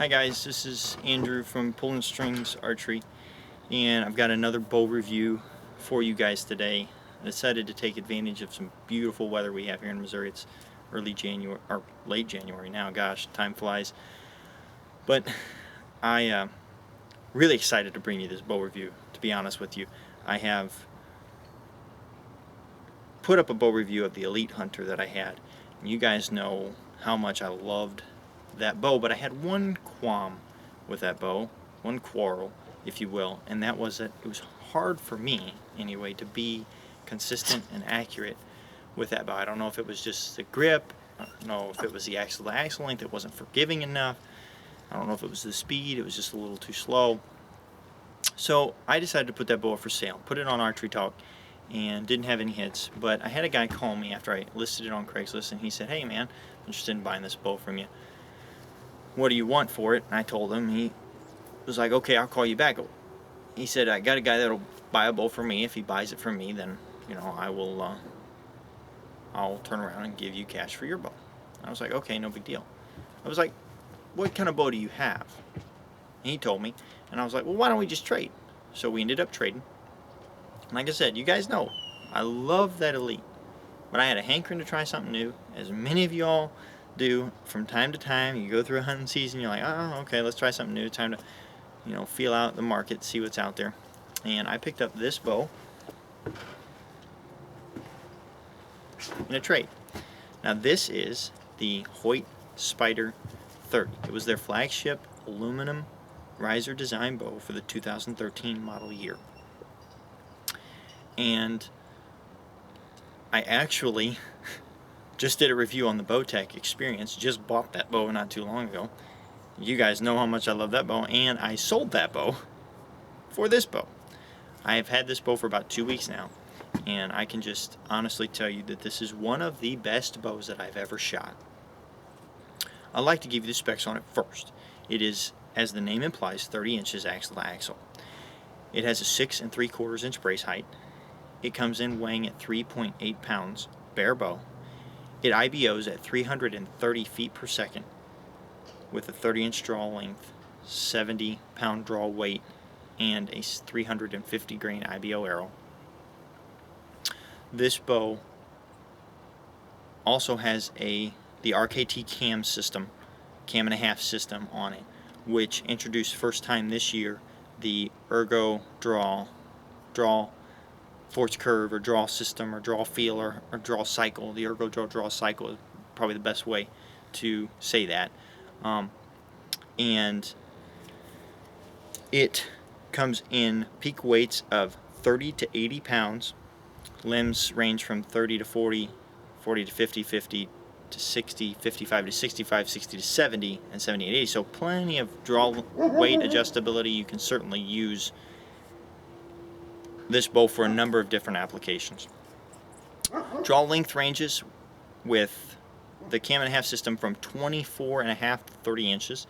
Hi guys, this is Andrew from Pulling Strings Archery, and I've got another bow review for you guys today. I decided to take advantage of some beautiful weather we have here in Missouri. It's early January, or late January now, gosh, time flies. But I really excited to bring you this bow review, to be honest with you. I have put up a bow review of the Elite Hunter that I had, and you guys know how much I loved that bow, but I had one qualm with that bow, one quarrel, if you will, and that was that it was hard for me, anyway, to be consistent and accurate with that bow. I don't know if it was just the grip, I don't know if it was the axle to axle length, it wasn't forgiving enough, I don't know if it was the speed, it was just a little too slow. So I decided to put that bow up for sale, put it on Archery Talk, and didn't have any hits, but I had a guy call me after I listed it on Craigslist, and he said, "Hey man, I'm interested in buying this bow from you. What do you want for it?" And I told him. He was like, "Okay, I'll call you back." He said, "I got a guy that'll buy a bow for me. If he buys it from me, then I'll turn around and give you cash for your bow." I was like, "Okay, no big deal." I was like, "What kind of bow do you have?" And he told me, and I was like, "Well, why don't we just trade?" So we ended up trading. Like I said, you guys know I love that Elite, but I had a hankering to try something new, as many of y'all do from time to time. You go through a hunting season, you're like, "Oh, okay, let's try something new. Time to, feel out the market, see what's out there." And I picked up this bow in a trade. Now this is the Hoyt Spyder 30. It was their flagship aluminum riser design bow for the 2013 model year. And I actually just did a review on the Bowtech Experience, just bought that bow not too long ago. You guys know how much I love that bow, and I sold that bow for this bow. I have had this bow for about 2 weeks now, and I can just honestly tell you that this is one of the best bows that I've ever shot. I'd like to give you the specs on it first. It is, as the name implies, 30 inches axle to axle. It has a 6 3/4 inch brace height. It comes in weighing at 3.8 pounds, bare bow. It IBOs at 330 feet per second with a 30-inch draw length, 70-pound draw weight, and a 350 grain IBO arrow. This bow also has the RKT cam and a half system on it, which introduced first time this year the Ergo draw force curve or draw system or draw feel or draw cycle. The Ergo draw cycle is probably the best way to say that. And it comes in peak weights of 30 to 80 pounds. Limbs range from 30 to 40, 40 to 50, 50 to 60, 55 to 65, 60 to 70, and 70 to 80. So plenty of draw weight adjustability. You can certainly use this bow for a number of different applications. Draw length ranges with the cam and a half system from 24.5 to 30 inches.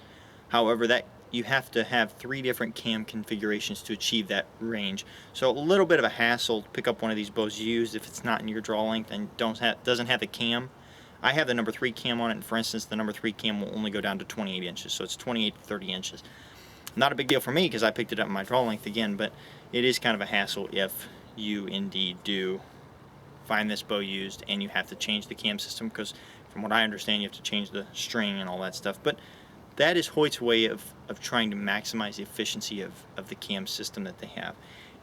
However, that you have to have 3 different cam configurations to achieve that range. So a little bit of a hassle to pick up one of these bows used if it's not in your draw length and doesn't have the cam. I have the number 3 cam on it, and for instance, the number 3 cam will only go down to 28 inches, so it's 28 to 30 inches. Not a big deal for me because I picked it up in my draw length again, but it is kind of a hassle if you indeed do find this bow used and you have to change the cam system, because from what I understand you have to change the string and all that stuff. But that is Hoyt's way of trying to maximize the efficiency of the cam system that they have.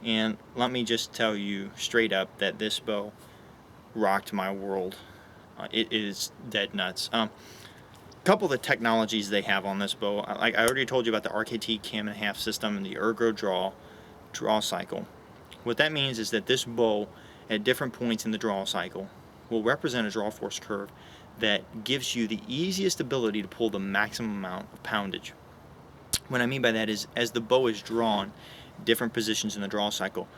And let me just tell you straight up that this bow rocked my world. It is dead nuts. Couple of the technologies they have on this bow, like I already told you about the RKT cam and a half system and the Ergo draw cycle. What that means is that this bow at different points in the draw cycle will represent a draw force curve that gives you the easiest ability to pull the maximum amount of poundage. What I mean by that is, as the bow is drawn different positions in the draw cycle,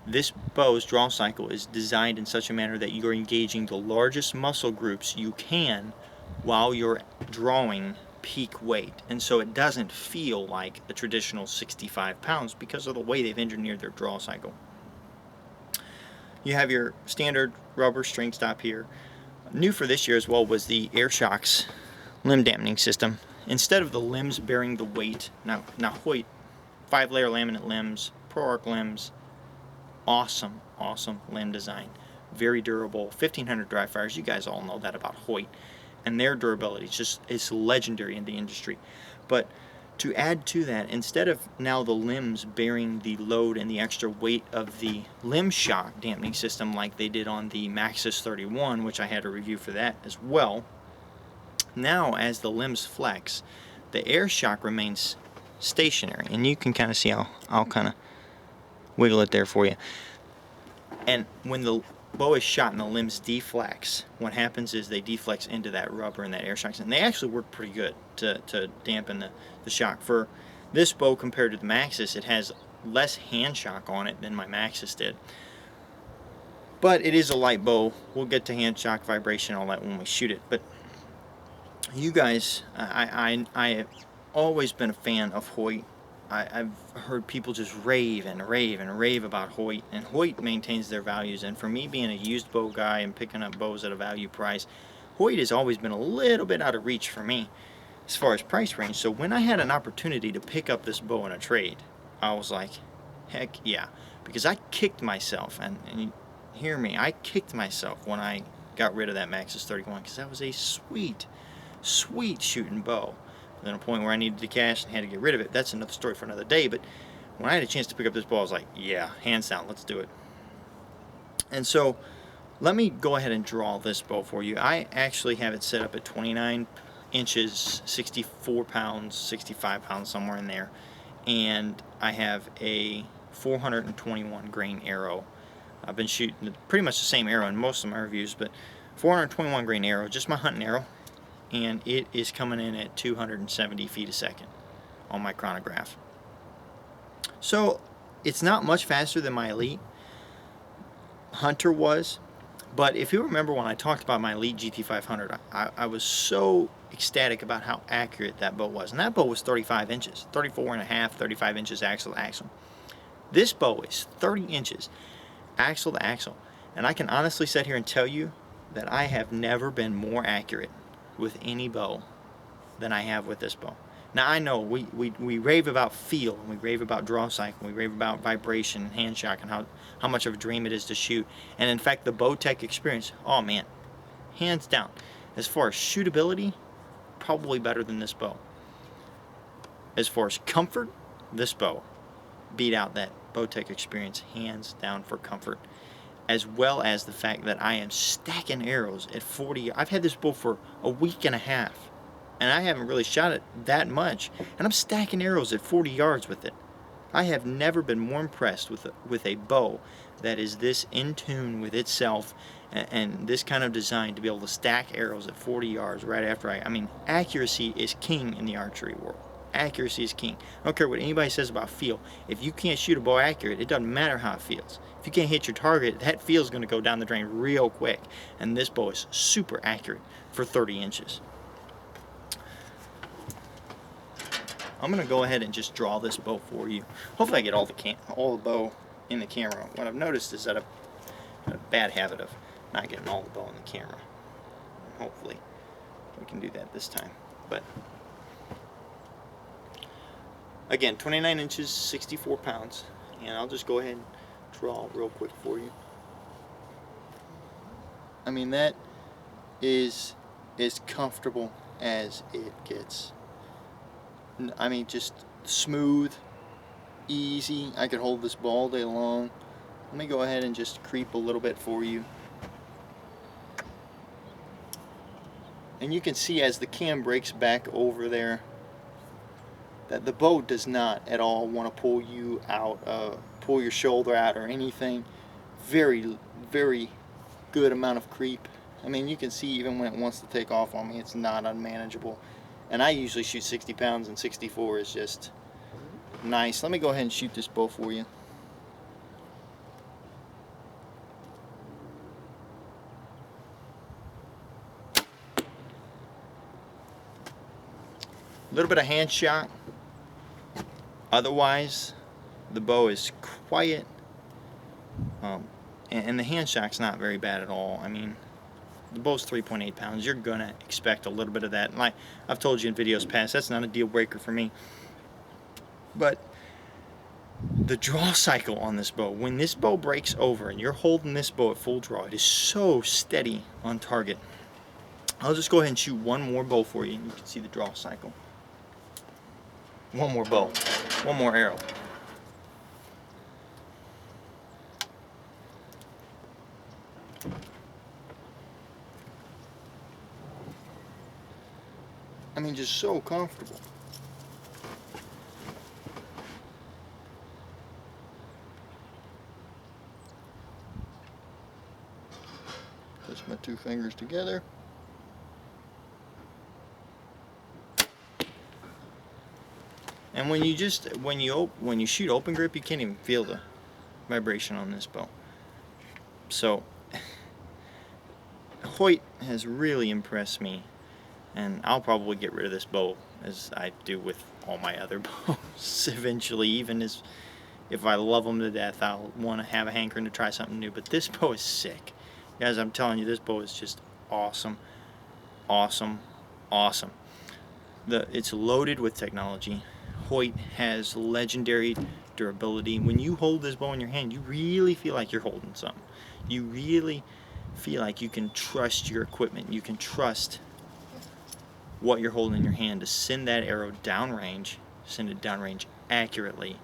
this bow's draw cycle is designed in such a manner that you're engaging the largest muscle groups you can while you're drawing peak weight, and so it doesn't feel like a traditional 65 pounds because of the way they've engineered their draw cycle. You have your standard rubber string stop here. New for this year as well was the air shocks limb dampening system. Instead of the limbs bearing the weight, now Hoyt 5-layer laminate limbs, Pro Arc limbs, awesome limb design, very durable, 1500 dry fires. You guys all know that about Hoyt, and their durability is legendary in the industry. But to add to that, instead of now the limbs bearing the load and the extra weight of the limb shock dampening system like they did on the Maxxis 31, which I had a review for that as well, now as the limbs flex, the air shock remains stationary, and you can kind of see I'll kind of wiggle it there for you. And when the bow is shot and the limbs deflex, what happens is they deflex into that rubber and that air shock, and they actually work pretty good to dampen the shock. For this bow compared to the Maxxis, it has less hand shock on it than my Maxxis did. But it is a light bow. We'll get to hand shock, vibration, all that when we shoot it. But you guys, I have always been a fan of Hoyt. I've heard people just rave and rave and rave about Hoyt, and Hoyt maintains their values. And for me, being a used bow guy and picking up bows at a value price, Hoyt has always been a little bit out of reach for me as far as price range. So when I had an opportunity to pick up this bow in a trade, I was like, heck yeah, because I kicked myself, and you hear me, I kicked myself when I got rid of that Maxxis 31, because that was a sweet shooting bow. Then a point where I needed the cash and had to get rid of it. That's another story for another day. But when I had a chance to pick up this bow, I was like, yeah, hands down, let's do it. And so let me go ahead and draw this bow for you. I actually have it set up at 29 inches, 64 pounds, 65 pounds, somewhere in there. And I have a 421 grain arrow. I've been shooting pretty much the same arrow in most of my reviews, but 421 grain arrow, just my hunting arrow. And it is coming in at 270 feet a second on my chronograph. So it's not much faster than my Elite Hunter was, but if you remember when I talked about my Elite GT500, I was so ecstatic about how accurate that bow was. And that bow was 35 inches, 34 and a half, 35 inches axle to axle. This bow is 30 inches axle to axle. And I can honestly sit here and tell you that I have never been more accurate with any bow than I have with this bow. Now I know we rave about feel, and we rave about draw cycle, and we rave about vibration and hand shock, and how much of a dream it is to shoot. And in fact, the Bowtech experience, oh man, hands down, as far as shootability, probably better than this bow. As far as comfort, this bow beat out that Bowtech experience hands down for comfort, as well as the fact that I am stacking arrows at 40. I've had this bow for a week and a half, and I haven't really shot it that much, and I'm stacking arrows at 40 yards with it. I have never been more impressed with a bow that is this in tune with itself and this kind of design to be able to stack arrows at 40 yards right after I mean, accuracy is king in the archery world. Accuracy is king. I don't care what anybody says about feel. If you can't shoot a bow accurate, it doesn't matter how it feels. If you can't hit your target, that feel is going to go down the drain real quick. And this bow is super accurate for 30 inches. I'm going to go ahead and just draw this bow for you. Hopefully I get all the bow in the camera. What I've noticed is that I've got a bad habit of not getting all the bow in the camera. Hopefully we can do that this time. But again, 29 inches, 64 pounds, and I'll just go ahead and draw real quick for you. I mean, that is as comfortable as it gets. I mean, just smooth, easy. I could hold this bow all day long. Let me go ahead and just creep a little bit for you. And you can see as the cam breaks back over there that the bow does not at all want to pull you out, pull your shoulder out or anything. Very, very good amount of creep. I mean, you can see even when it wants to take off on me, it's not unmanageable. And I usually shoot 60 pounds, and 64 is just nice. Let me go ahead and shoot this bow for you. A little bit of hand shock. Otherwise, the bow is quiet, and the hand shock's not very bad at all. I mean, The bow's 3.8 pounds. You're gonna expect a little bit of that. And I've told you in videos past, that's not a deal breaker for me. But the draw cycle on this bow, when this bow breaks over and you're holding this bow at full draw, it is so steady on target. I'll just go ahead and shoot one more bow for you, and you can see the draw cycle. One more bow, one more arrow. I mean, just so comfortable. Push my two fingers together. And when you shoot open grip, you can't even feel the vibration on this bow. So Hoyt has really impressed me, and I'll probably get rid of this bow, as I do with all my other bows eventually. Even if I love them to death, I'll want to have a hankering to try something new. But this bow is sick, guys. I'm telling you, this bow is just awesome, awesome, awesome. It's loaded with technology. Hoyt has legendary durability. When you hold this bow in your hand, you really feel like you're holding something. You really feel like you can trust your equipment. You can trust what you're holding in your hand to send that arrow downrange, send it downrange accurately,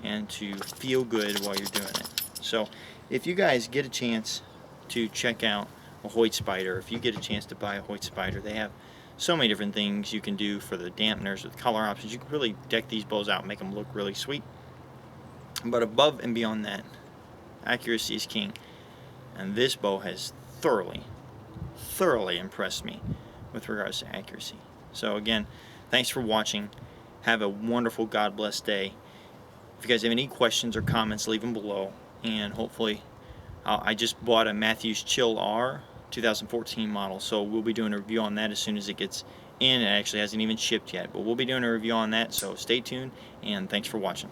and to feel good while you're doing it. So if you guys get a chance to check out a Hoyt Spyder, if you get a chance to buy a Hoyt Spyder, they have so many different things you can do for the dampeners with color options. You can really deck these bows out and make them look really sweet. But above and beyond that, accuracy is king. And this bow has thoroughly impressed me with regards to accuracy. So again, thanks for watching. Have a wonderful, God bless day. If you guys have any questions or comments, leave them below. And hopefully, I just bought a Matthews Chill R 2014 model, so we'll be doing a review on that as soon as it gets in. It actually hasn't even shipped yet, but we'll be doing a review on that, so stay tuned, and thanks for watching.